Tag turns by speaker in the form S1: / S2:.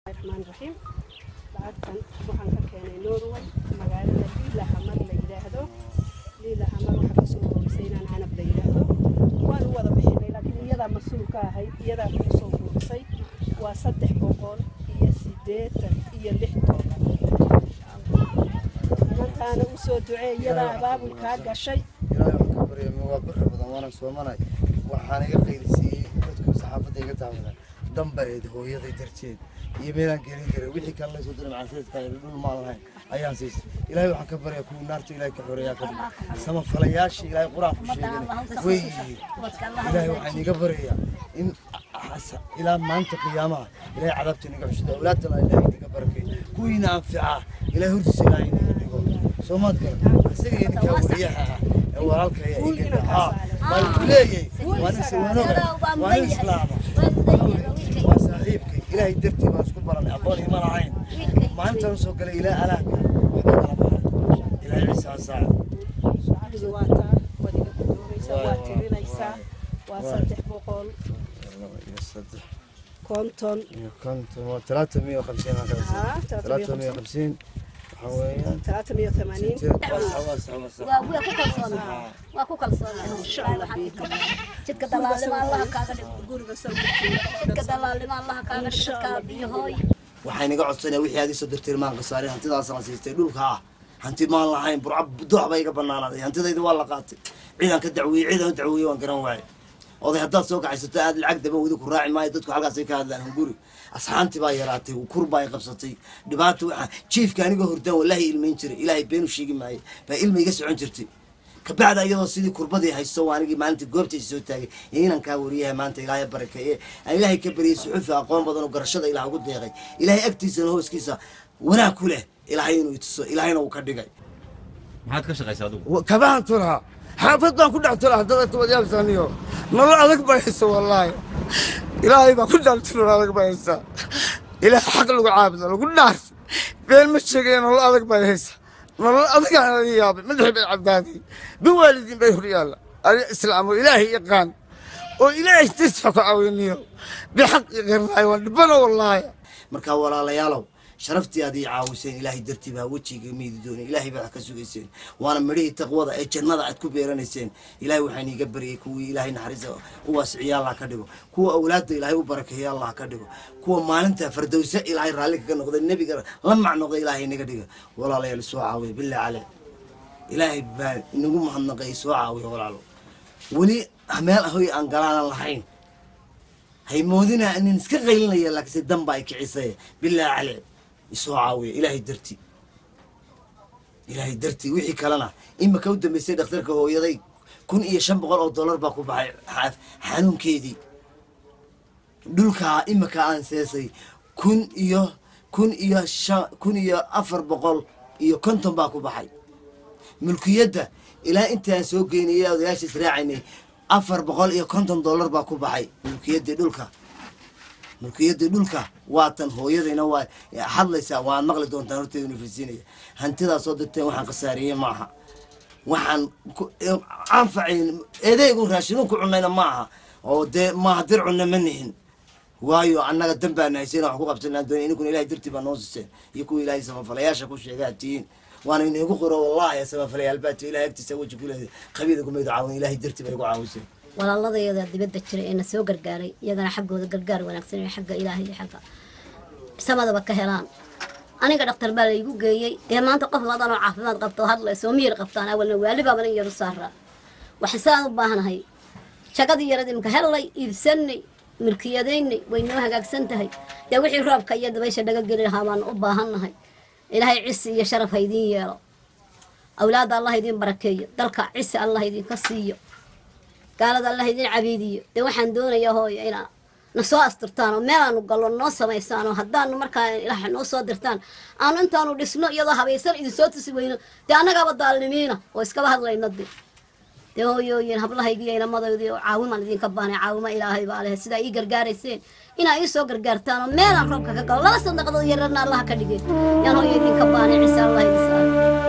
S1: الرحمن الرحيم. لعبتن waxaan ka keenay Norway magaalada Lillehammer la yiraahdo. Lillehammer waxa ka soo horeysay inaan canab la yiraahdo. Waan wada bixinay laakiin iyada mas'uulka ahayd iyada ka soo horeysay waa 386 markaan u soo duceeyay iyada baabulka gashay
S2: ilaahay ka baryay waa bir badan waana Soomaaliya waxaan iga qeylisiiyay dadku saxaafadda iga taabada dambareed hooyaday darteed iyo meelaan gelin jiray wixii kale la soo diray macalimiinta dhul ma lahayn ayaan siisay ilaahay waxaan ka baryaa kuwa naarta ilaahay ka xoreeyaa ka sama falayaasha ilaahay quraan ku sheegay way ilaahay waxaan iga baryaa in ilaa maanta qiyaamaha ilaahay cadaabta inaga xushdo awlaadana ilaahay iga barakay kuwiina anfica ilaahay hurtiisa ilaahay inaga dhigo Soomaaliya isaga idinka wariyaha walaalka ay iga ma kuleeyay waan islaam وصاحبك إلهي درتي ما اسكت برا أقول ما راعين ما أنت نسوق إلى ألاك إلهي عيسى صعب
S1: جواتا ودي سواتي ليسا وصدح بقول
S2: صدح
S1: كونتون
S2: 350 هكذا 350 حوالي
S1: 380
S3: وأبويا كوكل صونا إن شاء الله جدك دلالي ما الله كاغد جدك دلالي ما الله كاغد كابي هاي
S2: waxay naga codsanay wixii aad soo dirtay maan qasaareen hantidaas aan siistay dhulka hanti maan lahayn burcab duuc bay iga banaanaday hantidayda waa la qaatay ciidan ka dacwiyay waan garan waayay oday haddaad soo kacaysato aad lacag daba wadi ku raaci maayo dadku halkaas ay ka hadlaan hunguri asxaanti baa yaraatay kurba ay qabsatay dhibaato waxa jiifka aniga hordaan wallahi ilmeyn jiray ilaahay been u sheegi maayo ba ilmiga socon jirtay ka bacda iyadoo sidii kurbadii haysto waanigi maalinta goobtay soo taagay inaan ka wariyahay maanta ilaahay barakeeye ilaahay ka bariyay suxuuf aqoon badan oo garashada ilaahay ugu deeqay ilaahay agtiisa hooskiisa wanaag ku leh ilaahay inuu ituso ilaahayna uu ka dhigay
S4: maxaad ka shaqaysaa adigu
S2: kabaan turaha xaafadaan ku dhex turaha dad toobad saniyo nolol adag bayso wallahi ilaahay baa ku dhaltay nolol adag bayso ilaahay xaq lagu caabudo lagu dhaas been ma sheegeen nolol adag bayso nolol adag aan yaabay madax bay cabdaadi biwaalidin bay huriyala ali islaamu ilaahay yaqaan oo ilaahay tisfa ku caawiniyo bixaq qirnay wadbana wallahi marka walaalayaalow sharaftii aad caawiseen ilaahay dartii baa wajiga meedi doonay ilaahay baa ka sugayseen waana midhii taqwada ee jannada aad ku beeranayseen ilaahay waxaan iga bariyay kuwii ilaahay naxariisa u waasiyo Allah ka dhigo kuwa awlaadda ilaahay u barakeeyo Allah ka dhigo kuwa maalinta fardowsa ilaahay raali ka noqday nabiga la macnoqdo ilaahay naga dhigo walaalayaal soo caawiyo billaah cali ilaahay baa inagu mahadnaqay soo caawiyo walaalo wali meel ahoy aan galaan lahayn hay moodina in iska qaylinaya laakiin damba ay kicisay billaah cali isoo caawiyo ilaahay darti wixii kalena imma ka u dambeysay dhakhtarka hooyaday $1,500 baa ku baxay xanuunkeedii dhulka imma ka aan seesay 1,450 baa ku baxay mulkiyadda ilaa intaan soo geynay odayaasha israacinay $450 baa ku baxay mulkiyadda dhulka waatan hooyadayna waa hadlaysaa waa maqli doontaan horteeda universiinaya hantidaas oo dadteen waxaan qasaariyay maaha waxaan anfacayn eedaygu raashin ku cunayna maaha oo de ma hadir cunna manihin waayo annaga dambaan haysan wax ku qabsanaa doon in kun ilaahay dirti baa noo siisay iyo ku ilaahay samafalayaasha ku sheegaatiin waana inagu qoro wallahi samafalayaal baad ilaahay agtiisa waji ku leeyahay qabiilku meedo caawin ilaahay dirti bay ku caawisay
S3: walaaladayada dibadda jiray ee soo gargaaray iyagana xaqooda gargaar wanaagsan ee xaqqa ilaahay xaqqa samadaba ka helaan aniga dhakhtar baa igu geeyay ee maanta qof ladan oo caafimaad qabto hadla soo miir qabtaan awalna waliba badan yar saara waxaan u baahanahay shaqadii yarada imka helay iibsanay milkiyadeynay way noo hagaagsan tahay yaa wixii roobka iyo dabaysha dhaga gali lahaa baan u baahanahay ilaahay cisi iyo sharaf haydin yeelo awlaad Allah idin barakeeyo dalka cisi Allah idin ka siiyo قالت الله يدين عبيدي ده وحن دون يا هو إلى نصاص ترتان وما نقولون نص ما يسانو هدان مركا راح نص ترتان أنا أنت أنا لسنا يلا هبيسر إذا صوت سوينا ده أنا قبض ظالمينا وإسكبه الله ينضي ده هو ينهب الله يجي إلى ماذا يدي عاوم على ذين كبانة عاوم إلى هاي بالله سيدا يجر جارسين هنا يسوق جرتان وما نروك كقول لا صدق قضية رنا الله كديه يعني هو يدين كبانة عيسى الله يسال